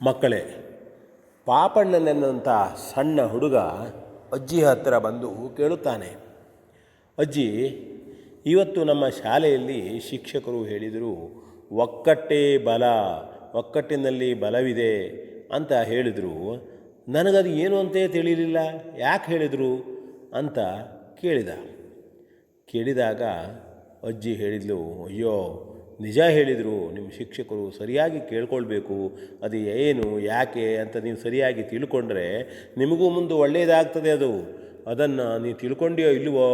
ಮಕ್ಕಳೇ, ಪಾಪಣ್ಣನೆನ್ನುವಂಥ ಸಣ್ಣ ಹುಡುಗ ಅಜ್ಜಿ ಹತ್ತಿರ ಬಂದು ಕೇಳುತ್ತಾನೆ, ಅಜ್ಜಿ, ಇವತ್ತು ನಮ್ಮ ಶಾಲೆಯಲ್ಲಿ ಶಿಕ್ಷಕರು ಹೇಳಿದರು, ಒಕ್ಕಟ್ಟೇ ಬಲ, ಒಕ್ಕಟ್ಟಿನಲ್ಲಿ ಬಲವಿದೆ ಅಂತ ಹೇಳಿದರು. ನನಗದು ಏನು ಅಂತೇ ತಿಳಿಲಿಲ್ಲ, ಯಾಕೆ ಹೇಳಿದರು ಅಂತ ಕೇಳಿದಾಗ ಅಜ್ಜಿ ಹೇಳಿದ್ಲು, ಅಯ್ಯೋ, ನಿಜ ಹೇಳಿದರು, ನಿಮ್ಮ ಶಿಕ್ಷಕರು ಸರಿಯಾಗಿ ಕೇಳ್ಕೊಳ್ಬೇಕು, ಅದು ಏನು ಯಾಕೆ ಅಂತ ನೀವು ಸರಿಯಾಗಿ ತಿಳ್ಕೊಂಡ್ರೆ ನಿಮಗೂ ಮುಂದೆ ಒಳ್ಳೆಯದಾಗ್ತದೆ. ಅದನ್ನು ನೀವು ತಿಳ್ಕೊಂಡಿಯೋ ಇಲ್ಲವೋ,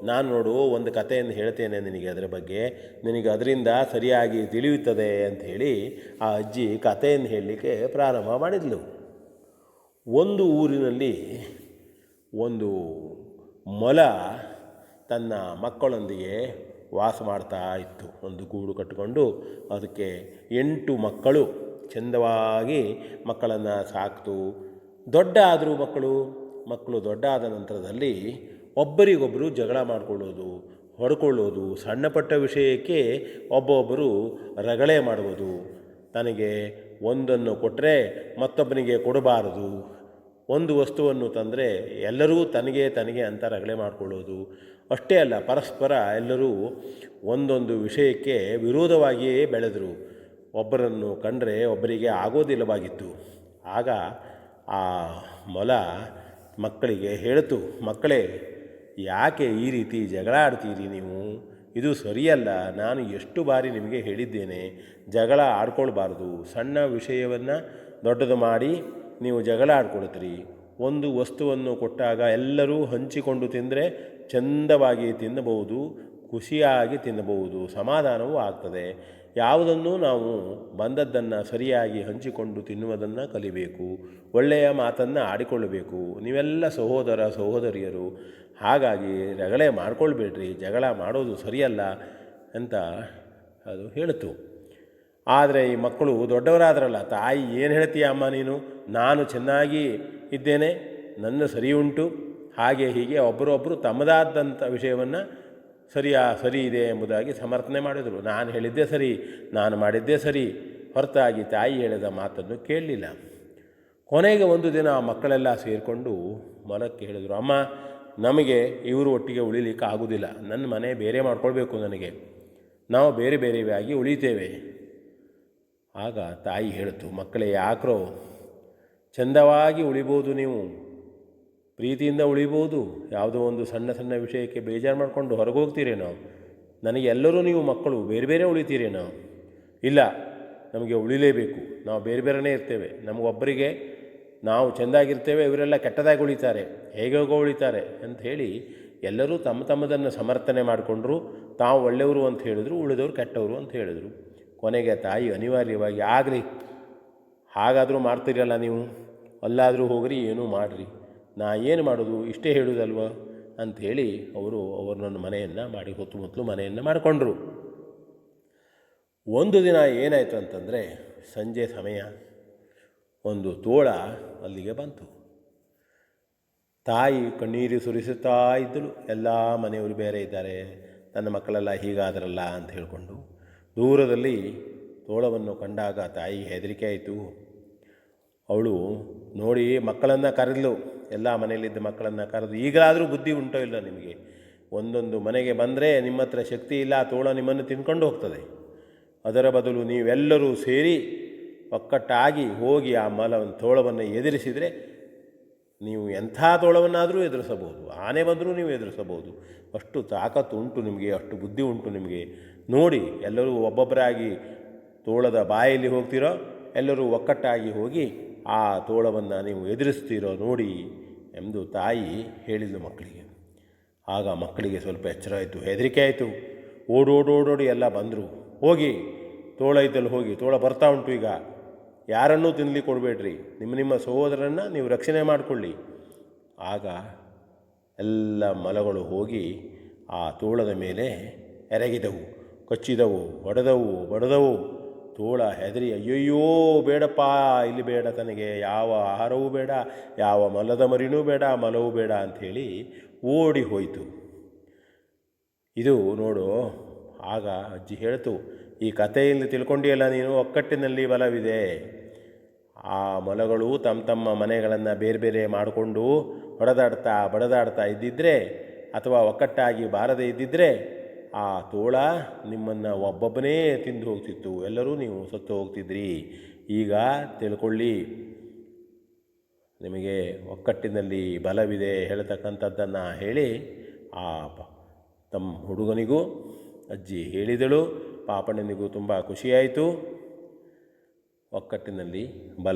ನಾನು ನೋಡು ಒಂದು ಕಥೆಯನ್ನು ಹೇಳ್ತೇನೆ ನಿನಗೆ, ಅದರ ಬಗ್ಗೆ ನಿನಗೆ ಅದರಿಂದ ಸರಿಯಾಗಿ ತಿಳಿಯುತ್ತದೆ ಅಂಥೇಳಿ ಆ ಅಜ್ಜಿ ಕಥೆಯನ್ನು ಹೇಳಲಿಕ್ಕೆ ಪ್ರಾರಂಭ ಮಾಡಿದ್ಲು. ಒಂದು ಊರಿನಲ್ಲಿ ಒಂದು ಮೊಲ ತನ್ನ ಮಕ್ಕಳೊಂದಿಗೆ ವಾಸ ಮಾಡ್ತಾ ಇತ್ತು. ಒಂದು ಗೂಡು ಕಟ್ಟಿಕೊಂಡು ಅದಕ್ಕೆ 8 ಮಕ್ಕಳು ಚೆಂದವಾಗಿ ಮಕ್ಕಳನ್ನು ಸಾಕ್ತು. ದೊಡ್ಡ ಆದರೂ ಮಕ್ಕಳು ದೊಡ್ಡ ಆದ ನಂತರದಲ್ಲಿ ಒಬ್ಬರಿಗೊಬ್ಬರು ಜಗಳ ಮಾಡಿಕೊಳ್ಳೋದು, ಹೊಡ್ಕೊಳ್ಳೋದು, ಸಣ್ಣ ಪಟ್ಟ ವಿಷಯಕ್ಕೆ ಒಬ್ಬೊಬ್ಬರು ರಗಳೆ ಮಾಡುವುದು, ತನಗೆ ಒಂದನ್ನು ಕೊಟ್ಟರೆ ಮತ್ತೊಬ್ಬನಿಗೆ ಕೊಡಬಾರದು, ಒಂದು ವಸ್ತುವನ್ನು ತಂದರೆ ಎಲ್ಲರೂ ತನಗೆ ಅಂತ ರಗಳೆ ಮಾಡಿಕೊಳ್ಳೋದು. ಅಷ್ಟೇ ಅಲ್ಲ, ಪರಸ್ಪರ ಎಲ್ಲರೂ ಒಂದೊಂದು ವಿಷಯಕ್ಕೆ ವಿರೋಧವಾಗಿಯೇ ಬೆಳೆದರು. ಒಬ್ಬರನ್ನು ಕಂಡರೆ ಒಬ್ಬರಿಗೆ ಆಗೋದಿಲ್ಲವಾಗಿತ್ತು. ಆಗ ಆ ಮೊಲ ಮಕ್ಕಳಿಗೆ ಹೇಳಿತು, ಮಕ್ಕಳೇ, ಯಾಕೆ ಈ ರೀತಿ ಜಗಳ ಆಡ್ತೀರಿ ನೀವು? ಇದು ಸರಿಯಲ್ಲ. ನಾನು ಎಷ್ಟು ಬಾರಿ ನಿಮಗೆ ಹೇಳಿದ್ದೇನೆ, ಜಗಳ ಆಡ್ಕೊಳ್ಬಾರ್ದು. ಸಣ್ಣ ವಿಷಯವನ್ನು ದೊಡ್ಡದು ಮಾಡಿ ನೀವು ಜಗಳ ಆಡ್ಕೊಳ್ತೀರಿ. ಒಂದು ವಸ್ತುವನ್ನು ಕೊಟ್ಟಾಗ ಎಲ್ಲರೂ ಹಂಚಿಕೊಂಡು ತಿಂದರೆ ಚಂದವಾಗಿ ತಿನ್ನಬಹುದು, ಖುಷಿಯಾಗಿ ತಿನ್ನಬಹುದು, ಸಮಾಧಾನವೂ ಆಗ್ತದೆ. ಯಾವುದನ್ನು ನಾವು ಬಂದದ್ದನ್ನು ಸರಿಯಾಗಿ ಹಂಚಿಕೊಂಡು ತಿನ್ನುವುದನ್ನು ಕಲಿಬೇಕು, ಒಳ್ಳೆಯ ಮಾತನ್ನು ಆಡಿಕೊಳ್ಳಬೇಕು. ನೀವೆಲ್ಲ ಸಹೋದರಿಯರು, ಹಾಗಾಗಿ ರಗಳೆ ಮಾಡ್ಕೊಳ್ಬೇಡ್ರಿ, ಜಗಳ ಮಾಡೋದು ಸರಿಯಲ್ಲ ಅಂತ ಅದು ಹೇಳಿತು. ಆದರೆ ಈ ಮಕ್ಕಳು ದೊಡ್ಡವರಾದ್ರಲ್ಲ, ತಾಯಿ ಏನು ಹೇಳ್ತೀಯ ಅಮ್ಮ ನೀನು, ನಾನು ಚೆನ್ನಾಗಿ ಇದ್ದೇನೆ, ನನ್ನ ಸರಿ ಉಂಟು, ಹಾಗೆ ಹೀಗೆ ಒಬ್ಬರೊಬ್ಬರು ತಮ್ಮದಾದಂಥ ವಿಷಯವನ್ನು ಸರಿ ಇದೆ ಎಂಬುದಾಗಿ ಸಮರ್ಥನೆ ಮಾಡಿದರು. ನಾನು ಹೇಳಿದ್ದೇ ಸರಿ, ನಾನು ಮಾಡಿದ್ದೇ ಸರಿ, ಹೊರತಾಗಿ ತಾಯಿ ಹೇಳಿದ ಮಾತನ್ನು ಕೇಳಲಿಲ್ಲ. ಕೊನೆಗೆ ಒಂದು ದಿನ ಆ ಮಕ್ಕಳೆಲ್ಲ ಸೇರಿಕೊಂಡು ಮೊಲಕ್ಕೆ ಹೇಳಿದರು, ಅಮ್ಮ, ನಮಗೆ ಇವರು ಒಟ್ಟಿಗೆ ಉಳಿಲಿಕ್ಕೆ ಆಗೋದಿಲ್ಲ, ನನ್ನ ಮನೆ ಬೇರೆ ಮಾಡ್ಕೊಳ್ಬೇಕು, ನನಗೆ ನಾವು ಬೇರೆ ಬೇರೆಯಾಗಿ ಉಳಿತೇವೆ. ಆಗ ತಾಯಿ ಹೇಳಿತು, ಮಕ್ಕಳೇ, ಯಾಕ್ರೋ, ಚಂದವಾಗಿ ಉಳಿಬೋದು, ನೀವು ಪ್ರೀತಿಯಿಂದ ಉಳಿಬೋದು, ಯಾವುದೋ ಒಂದು ಸಣ್ಣ ಸಣ್ಣ ವಿಷಯಕ್ಕೆ ಬೇಜಾರು ಮಾಡಿಕೊಂಡು ಹೊರಗೆ ಹೋಗ್ತೀರೇನೋ, ನನಗೆ ಎಲ್ಲರೂ ನೀವು ಮಕ್ಕಳು ಬೇರೆ ಬೇರೆ ಉಳಿತೀರೇನೋ? ಇಲ್ಲ, ನಮಗೆ ಉಳಿಲೇಬೇಕು, ನಾವು ಬೇರೆ ಬೇರೆಯೇ ಇರ್ತೇವೆ, ನಮಗೊಬ್ಬರಿಗೆ ನಾವು ಚೆಂದಾಗಿರ್ತೇವೆ, ಇವರೆಲ್ಲ ಕೆಟ್ಟದಾಗಿ ಉಳಿತಾರೆ, ಹೇಗೋ ಉಳಿತಾರೆ ಅಂತ ಹೇಳಿ ಎಲ್ಲರೂ ತಮ್ಮದನ್ನು ಸಮರ್ಥನೆ ಮಾಡಿಕೊಂಡ್ರು. ತಾವು ಒಳ್ಳೆಯವರು ಅಂತ ಹೇಳಿದ್ರು, ಉಳಿದವರು ಕೆಟ್ಟವರು ಅಂತ ಹೇಳಿದರು. ಕೊನೆಗೆ ತಾಯಿ ಅನಿವಾರ್ಯವಾಗಿ, ಆಗಲಿ, ಹಾಗಾದರೂ ಮಾಡ್ತೀರಲ್ಲ ನೀವು, ಅಲ್ಲಾದರೂ ಹೋಗ್ರಿ, ಏನೂ ಮಾಡಿರಿ, ನಾ ಏನು ಮಾಡೋದು, ಇಷ್ಟೇ ಹೇಳೋದಲ್ವ ಅಂಥೇಳಿ ಅವರನ್ನು ಮನೆಯನ್ನು ಮಾಡಿ ಹೊತ್ತುಮುತ್ತಲು ಮನೆಯನ್ನು ಮಾಡಿಕೊಂಡ್ರು. ಒಂದು ದಿನ ಏನಾಯಿತು ಅಂತಂದರೆ, ಸಂಜೆ ಸಮಯ, ಒಂದು ತೋಳ ಅಲ್ಲಿಗೆ ಬಂತು. ತಾಯಿ ಕಣ್ಣೀರು ಸುರಿಸುತ್ತಾ ಇದ್ದಳು. ಎಲ್ಲ ಮನೆಯವರು ಬೇರೆ ಇದ್ದಾರೆ, ನನ್ನ ಮಕ್ಕಳೆಲ್ಲ ಹೀಗಾದ್ರಲ್ಲ ಅಂತ ಹೇಳಿಕೊಂಡು. ದೂರದಲ್ಲಿ ತೋಳವನ್ನು ಕಂಡಾಗ ತಾಯಿ ಹೆದರಿಕೆ ಆಯಿತು. ಅವಳು ನೋಡಿ ಮಕ್ಕಳನ್ನು ಕರೆದಳು, ಎಲ್ಲ ಮನೆಯಲ್ಲಿದ್ದ ಮಕ್ಕಳನ್ನು ಕರೆದು, ಈಗಲಾದರೂ ಬುದ್ಧಿ ಉಂಟೋ ಇಲ್ಲ ನಿಮಗೆ? ಒಂದೊಂದು ಮನೆಗೆ ಬಂದರೆ ನಿಮ್ಮ ಹತ್ರ ಶಕ್ತಿ ಇಲ್ಲ, ತೋಳ ನಿಮ್ಮನ್ನು ತಿನ್ಕೊಂಡು ಹೋಗ್ತದೆ. ಅದರ ಬದಲು ನೀವೆಲ್ಲರೂ ಸೇರಿ ಒಕ್ಕಟ್ಟಾಗಿ ಹೋಗಿ ಆ ತೋಳವನ್ನು ಎದುರಿಸಿದರೆ ನೀವು ಎಂಥ ತೋಳವನ್ನಾದರೂ ಎದುರಿಸಬಹುದು, ಆನೆ ಬಂದರೂ ನೀವು ಎದುರಿಸಬಹುದು. ಅಷ್ಟು ತಾಕತ್ತು ಉಂಟು ನಿಮಗೆ, ಅಷ್ಟು ಬುದ್ಧಿ ಉಂಟು ನಿಮಗೆ. ನೋಡಿ, ಎಲ್ಲರೂ ಒಬ್ಬೊಬ್ಬರಾಗಿ ತೋಳದ ಬಾಯಲ್ಲಿ ಹೋಗ್ತಿರೋ, ಎಲ್ಲರೂ ಒಕ್ಕಟ್ಟಾಗಿ ಹೋಗಿ ಆ ತೋಳವನ್ನು ನೀವು ಎದುರಿಸ್ತೀರೋ ನೋಡಿ ಎಂದು ತಾಯಿ ಹೇಳಿದ್ಲು ಮಕ್ಕಳಿಗೆ. ಆಗ ಮಕ್ಕಳಿಗೆ ಸ್ವಲ್ಪ ಎಚ್ಚರ ಆಯಿತು, ಹೆದರಿಕೆ ಆಯಿತು. ಓಡೋಡಿ ಎಲ್ಲ ಬಂದರು. ಹೋಗಿ ತೋಳ ಇದ್ದಲ್ಲಿ ಹೋಗಿ, ತೋಳ ಬರ್ತಾ ಉಂಟು, ಈಗ ಯಾರನ್ನೂ ತಿನ್ನಲಿಕ್ಕೆ ಕೊಡಬೇಡ್ರಿ, ನಿಮ್ಮ ಸಹೋದರನ್ನು ನೀವು ರಕ್ಷಣೆ ಮಾಡಿಕೊಳ್ಳಿ. ಆಗ ಎಲ್ಲ ಮೊಲಗಳು ಹೋಗಿ ಆ ತೋಳದ ಮೇಲೆ ಎರಗಿದವು, ಕಚ್ಚಿದವು, ಬಡದವು. ತೋಳ ಹೆದರಿ, ಅಯ್ಯಯ್ಯೋ ಬೇಡಪ್ಪ, ಇಲ್ಲಿ ಬೇಡ, ತನಗೆ ಯಾವ ಆಹಾರವೂ ಬೇಡ, ಯಾವ ಮೊಲದ ಮರಿನೂ ಬೇಡ, ಮೊಲವೂ ಬೇಡ ಅಂಥೇಳಿ ಓಡಿ ಹೋಯಿತು. ಇದು ನೋಡು. ಆಗ ಅಜ್ಜಿ ಹೇಳ್ತು, ಈ ಕಥೆಯಲ್ಲಿ ತಿಳ್ಕೊಂಡಿಯಲ್ಲ ನೀನು, ಒಕ್ಕಟ್ಟಿನಲ್ಲಿ ಬಲವಿದೆ. ಆ ಮೊಲಗಳು ತಮ್ಮ ತಮ್ಮ ಮನೆಗಳನ್ನು ಬೇರೆ ಬೇರೆ ಮಾಡಿಕೊಂಡು ಬಡದಾಡ್ತಾ ಇದ್ದಿದ್ದರೆ ಅಥವಾ ಒಕ್ಕಟ್ಟಾಗಿ ಬಾರದೇ ಇದ್ದಿದ್ದರೆ ಆ ತೋಳ ನಿಮ್ಮನ್ನು ಒಬ್ಬೊಬ್ಬನೇ ತಿಂದು ಹೋಗ್ತಿತ್ತು, ಎಲ್ಲರೂ ನೀವು ಸತ್ತು ಹೋಗ್ತಿದ್ರಿ. ಈಗ ತಿಳ್ಕೊಳ್ಳಿ, ನಿಮಗೆ ಒಕ್ಕಟ್ಟಿನಲ್ಲಿ ಬಲವಿದೆ ಹೇಳ್ತಕ್ಕಂಥದ್ದನ್ನು ಹೇಳಿ ಆ ತಮ್ಮ ಹುಡುಗನಿಗೂ ಅಜ್ಜಿ ಹೇಳಿದಳು. ಪಾಪಣ್ಣನಿಗೂ ತುಂಬ ಖುಷಿಯಾಯಿತು. ಒಕ್ಕಟ್ಟಿನಲ್ಲಿ ಬಲ